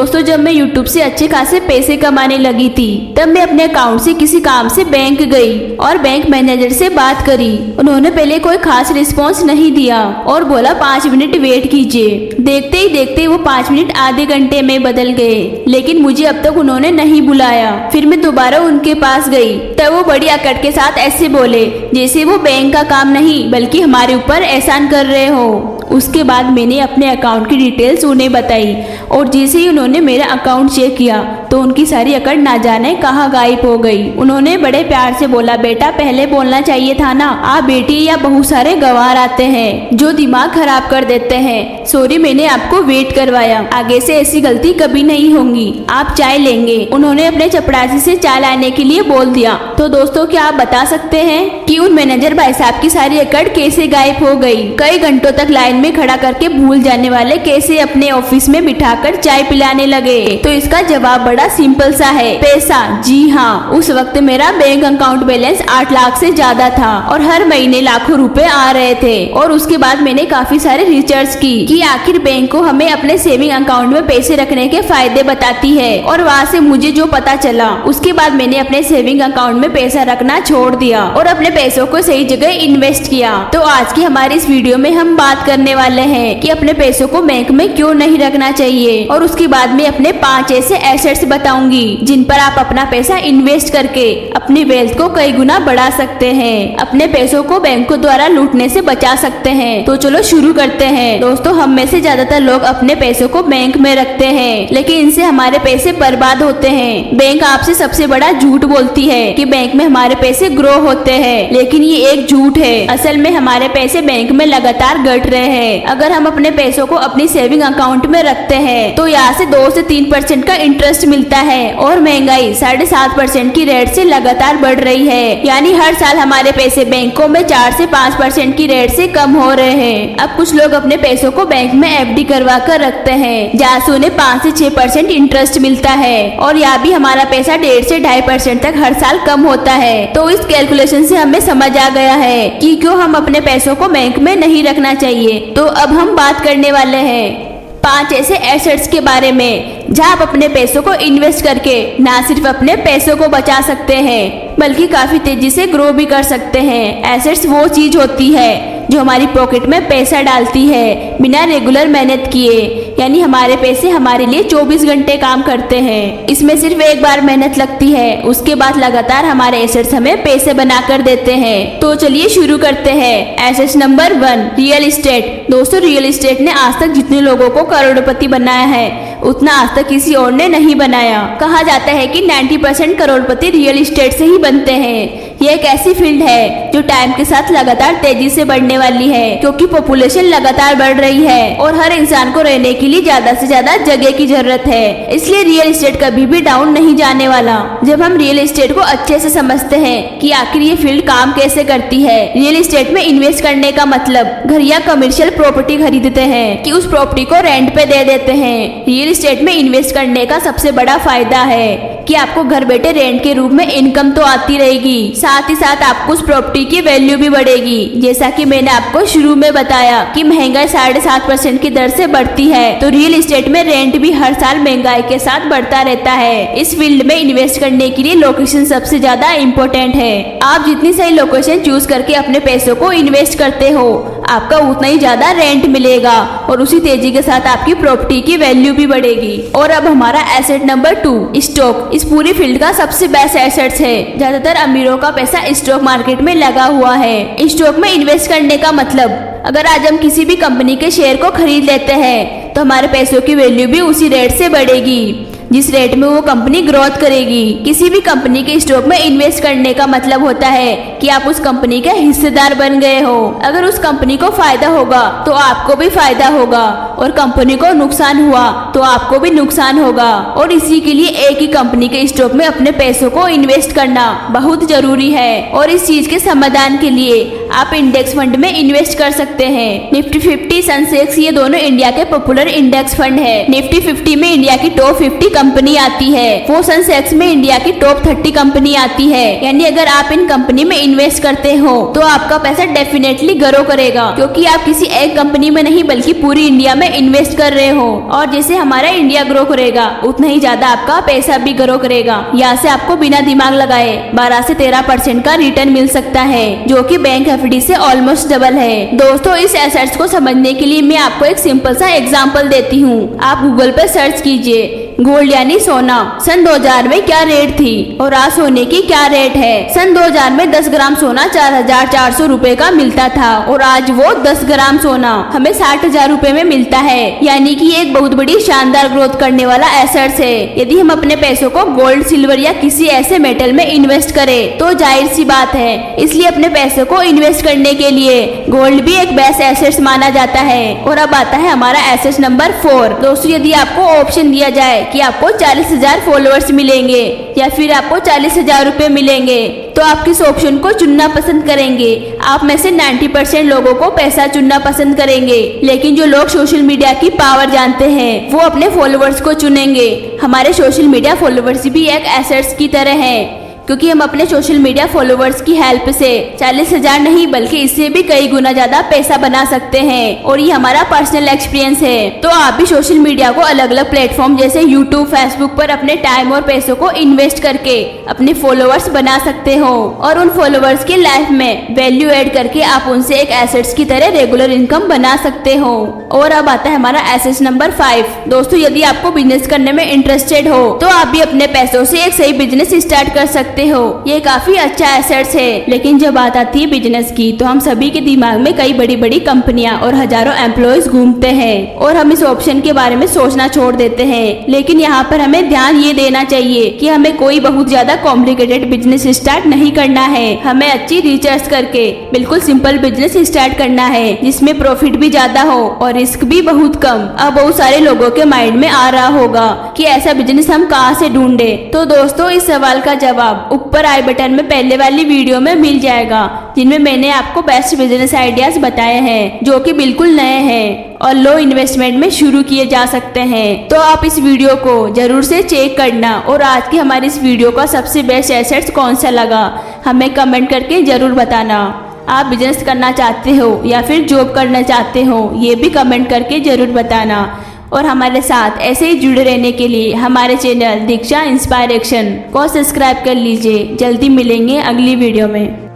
दोस्तों जब मैं यूट्यूब से अच्छे खासे पैसे कमाने लगी थी तब मैं अपने अकाउंट से किसी काम से बैंक गई और बैंक मैनेजर से बात करी। उन्होंने पहले कोई खास रिस्पॉन्स नहीं दिया और बोला 5 मिनट वेट कीजिए। देखते ही देखते वो 5 मिनट आधे घंटे में बदल गए, लेकिन मुझे अब तक उन्होंने नहीं बुलाया। फिर मैं दोबारा उनके पास गई तब वो बड़ी अकड़ के साथ ऐसे बोले जैसे वो बैंक का काम नहीं बल्कि हमारे ऊपर एहसान कर रहे हो। उसके बाद मैंने अपने अकाउंट की डिटेल्स उन्हें बताई और जैसे ही उन्होंने मेरा अकाउंट चेक किया तो उनकी सारी अकड़ ना जाने कहाँ गायब हो गई। उन्होंने बड़े प्यार से बोला, बेटा पहले बोलना चाहिए था ना, आप बेटी या बहुत सारे गवार आते हैं जो दिमाग खराब कर देते हैं। सॉरी मैंने आपको वेट करवाया, आगे से ऐसी गलती कभी नहीं होगी। आप चाय लेंगे? उन्होंने अपने चपरासी से चाय लाने के लिए बोल दिया। तो दोस्तों क्या आप बता सकते हैं कि उन मैनेजर भाई साहब की सारी अकड़ कैसे गायब हो गई? कई घंटों तक लाइन में खड़ा करके भूल जाने वाले कैसे अपने ऑफिस में बिठाकर चाय पिलाने लगे? तो इसका जवाब बड़ा सिंपल सा है, पैसा। जी हाँ, उस वक्त मेरा बैंक अकाउंट बैलेंस 8 लाख से ज्यादा था और हर महीने लाखों रुपए आ रहे थे। और उसके बाद मैंने काफी सारे रिसर्च की कि आखिर बैंक को हमें अपने सेविंग अकाउंट में पैसे रखने के फायदे बताती है। और वहाँ से मुझे जो पता चला उसके बाद मैंने अपने सेविंग अकाउंट में पैसा रखना छोड़ दिया और अपने पैसों को सही जगह इन्वेस्ट किया। तो आज की हमारी इस वीडियो में हम बात करने वाले हैं कि अपने पैसों को बैंक में क्यों नहीं रखना चाहिए, और उसके बाद में अपने 5 ऐसे एसेट्स बताऊंगी जिन पर आप अपना पैसा इन्वेस्ट करके अपनी वेल्थ को कई गुना बढ़ा सकते हैं, अपने पैसों को बैंकों द्वारा लूटने से बचा सकते हैं। तो चलो शुरू करते हैं। दोस्तों हम में से ज्यादातर लोग अपने पैसों को बैंक में रखते हैं, लेकिन इनसे हमारे पैसे बर्बाद होते हैं। बैंक आपसे सबसे बड़ा झूठ बोलती है कि बैंक में हमारे पैसे ग्रो होते हैं, लेकिन ये एक झूठ है। असल में हमारे पैसे बैंक में लगातार घट रहे हैं। अगर हम अपने पैसों को अपनी सेविंग अकाउंट में रखते हैं तो यहाँ से 2 से 3% का इंटरेस्ट मिलता है और महंगाई 7.5% की रेट से लगातार बढ़ रही है। यानी हर साल हमारे पैसे बैंकों में 4 से 5% की रेट से कम हो रहे हैं। अब कुछ लोग अपने पैसों को बैंक में एफडी करवा कर रखते हैं जहाँ से उन्हें 5 से 6% इंटरेस्ट मिलता है और यहाँ भी हमारा पैसा 1.5 से 2.5% तक हर साल कम होता है। तो इस कैलकुलेशन से हमें समझ आ गया है कि क्यों हम अपने पैसों को बैंक में नहीं रखना चाहिए। तो अब हम बात करने वाले हैं 5 ऐसे एसेट्स के बारे में जहां आप अपने पैसों को इन्वेस्ट करके ना सिर्फ अपने पैसों को बचा सकते हैं बल्कि काफी तेजी से ग्रो भी कर सकते हैं। एसेट्स वो चीज होती है जो हमारी पॉकेट में पैसा डालती है बिना रेगुलर मेहनत किए, यानी हमारे पैसे हमारे लिए 24 घंटे काम करते हैं। इसमें सिर्फ एक बार मेहनत लगती है, उसके बाद लगातार हमारे एसेट्स हमें पैसे बना कर देते हैं। तो चलिए शुरू करते हैं। Assets number 1, real estate. दोस्तों रियल इस्टेट ने आज तक जितने लोगों को करोड़पति बनाया है उतना आज तक किसी और ने नहीं बनाया। कहा जाता है कि 90% करोड़पति रियल इस्टेट से ही बनते हैं। यह एक ऐसी फील्ड है जो टाइम के साथ लगातार तेजी से बढ़ने वाली है, क्योंकि पॉपुलेशन लगातार बढ़ रही है और हर इंसान को रहने के लिए ज्यादा से ज्यादा जगह की जरूरत है। इसलिए रियल एस्टेट कभी भी डाउन नहीं जाने वाला। जब हम रियल एस्टेट को अच्छे से समझते हैं कि आखिर ये फील्ड काम कैसे करती है, रियल एस्टेट में इन्वेस्ट करने का मतलब घर या कमर्शियल प्रॉपर्टी खरीदते हैं कि उस प्रॉपर्टी को रेंट पे दे देते हैं। रियल एस्टेट में इन्वेस्ट करने का सबसे बड़ा फायदा है कि आपको घर बैठे रेंट के रूप में इनकम तो आती रहेगी, साथ ही साथ आपको उस प्रॉपर्टी की वैल्यू भी बढ़ेगी। जैसा कि मैंने आपको शुरू में बताया कि महंगाई 7.5% की दर से बढ़ती है, तो रियल एस्टेट में रेंट भी हर साल महंगाई के साथ बढ़ता रहता है। इस फील्ड में इन्वेस्ट करने के लिए लोकेशन सबसे ज्यादा इम्पोर्टेंट है। आप जितनी सही लोकेशन चूज करके अपने पैसों को इन्वेस्ट करते हो आपका उतना ही ज्यादा रेंट मिलेगा और उसी तेजी के साथ आपकी प्रॉपर्टी की वैल्यू भी बढ़ेगी। और अब हमारा एसेट नंबर 2, स्टॉक। इस पूरी फील्ड का सबसे बेस्ट एसेट्स है। ज्यादातर अमीरों का पैसा स्टॉक मार्केट में लगा हुआ है। स्टॉक में इन्वेस्ट करने का मतलब, अगर आज हम किसी भी कंपनी के शेयर को खरीद लेते हैं तो हमारे पैसों की वैल्यू भी उसी रेट से बढ़ेगी जिस रेट में वो कंपनी ग्रोथ करेगी। किसी भी कंपनी के स्टॉक में इन्वेस्ट करने का मतलब होता है कि आप उस कंपनी के हिस्सेदार बन गए हो। अगर उस कंपनी को फायदा होगा तो आपको भी फायदा होगा और कंपनी को नुकसान हुआ तो आपको भी नुकसान होगा। और इसी के लिए एक ही कंपनी के स्टॉक में अपने पैसों को इन्वेस्ट करना बहुत जरूरी है। और इस चीज के समाधान के लिए आप इंडेक्स फंड में इन्वेस्ट कर सकते हैं। निफ्टी 50, सेंसेक्स, ये दोनों इंडिया के पॉपुलर इंडेक्स फंड है। निफ्टी 50 में इंडिया की टॉप 50 कंपनी आती है, वो सेंसेक्स में इंडिया की टॉप 30 कंपनी आती है। यानी अगर आप इन कंपनी में इन्वेस्ट करते हो तो आपका पैसा डेफिनेटली ग्रो करेगा, क्योंकि आप किसी एक कंपनी में नहीं बल्कि पूरी इंडिया में इन्वेस्ट कर रहे हो। और जैसे हमारा इंडिया ग्रो करेगा उतना ही ज्यादा आपका पैसा भी ग्रो करेगा। यहाँ से आपको बिना दिमाग लगाए 12 से 13% का रिटर्न मिल सकता है, जो कि बैंक एफडी से ऑलमोस्ट डबल है। दोस्तों, इस एसेट्स को समझने के लिए मैं आपको एक सिंपल सा एग्जांपल देती हूँ। आप गूगल पे सर्च कीजिए गोल्ड यानी सोना सन 2000 में क्या रेट थी और आज सोने की क्या रेट है। सन 2000 में 10 ग्राम सोना 4400 रुपए का मिलता था और आज वो 10 ग्राम सोना हमें 60,000 रुपए में मिलता है। यानी कि एक बहुत बड़ी शानदार ग्रोथ करने वाला एसेट्स है। यदि हम अपने पैसों को गोल्ड, सिल्वर या किसी ऐसे मेटल में इन्वेस्ट करें तो जाहिर सी बात है, इसलिए अपने पैसों को इन्वेस्ट करने के लिए गोल्ड भी एक बेस्ट एसेट्स माना जाता है। और अब आता है हमारा एसेट नंबर 4। दोस्तों, यदि आपको ऑप्शन दिया जाए कि आपको 40,000 फॉलोअर्स मिलेंगे या फिर आपको 40,000 रुपए मिलेंगे, तो आप किस ऑप्शन को चुनना पसंद करेंगे? आप में से 90% लोगों को पैसा चुनना पसंद करेंगे, लेकिन जो लोग सोशल मीडिया की पावर जानते हैं वो अपने फॉलोअर्स को चुनेंगे। हमारे सोशल मीडिया फॉलोअर्स भी एक एसेट्स की तरह हैं, क्योंकि हम अपने सोशल मीडिया फॉलोअर्स की हेल्प से 40,000 नहीं बल्कि इससे भी कई गुना ज्यादा पैसा बना सकते हैं। और ये हमारा पर्सनल एक्सपीरियंस है। तो आप भी सोशल मीडिया को अलग अलग प्लेटफॉर्म जैसे यूट्यूब, फेसबुक पर अपने टाइम और पैसों को इन्वेस्ट करके अपने फॉलोअर्स बना सकते हो और उन फॉलोअर्स के लाइफ में वैल्यू एड करके आप उनसे एक एसेट्स की तरह रेगुलर इनकम बना सकते हो। और अब आता है हमारा एसेट नंबर 5। दोस्तों, यदि आपको बिजनेस करने में इंटरेस्टेड हो तो आप भी अपने पैसों से एक सही बिजनेस स्टार्ट कर सकते हो। ये काफी अच्छा एसेट्स है। लेकिन जब बात आती है बिजनेस की तो हम सभी के दिमाग में कई बड़ी बड़ी कंपनियां और हजारों एम्प्लॉयज घूमते हैं और हम इस ऑप्शन के बारे में सोचना छोड़ देते हैं। लेकिन यहाँ पर हमें ध्यान ये देना चाहिए कि हमें कोई बहुत ज्यादा कॉम्प्लिकेटेड बिजनेस स्टार्ट नहीं करना है। हमें अच्छी रिसर्च करके बिल्कुल सिंपल बिजनेस स्टार्ट करना है, जिसमें प्रॉफिट भी ज्यादा हो और रिस्क भी बहुत कम। अब बहुत सारे लोगों के माइंड में आ रहा होगा कि ऐसा बिजनेस हम कहाँ से ढूंढे। तो दोस्तों, इस सवाल का जवाब ऊपर आई बटन में पहले वाली वीडियो में मिल जाएगा, जिनमें मैंने आपको बेस्ट बिजनेस आइडियाज बताए हैं जो कि बिल्कुल नए हैं और लो इन्वेस्टमेंट में शुरू किए जा सकते हैं। तो आप इस वीडियो को जरूर से चेक करना और आज की हमारी इस वीडियो का सबसे बेस्ट एसेट्स कौन सा लगा हमें कमेंट करके जरूर बताना। आप बिजनेस करना चाहते हो या फिर जॉब करना चाहते हो, ये भी कमेंट करके जरूर बताना। और हमारे साथ ऐसे ही जुड़े रहने के लिए हमारे चैनल दीक्षा इंस्पायरेशन को सब्सक्राइब कर लीजिए। जल्दी मिलेंगे अगली वीडियो में।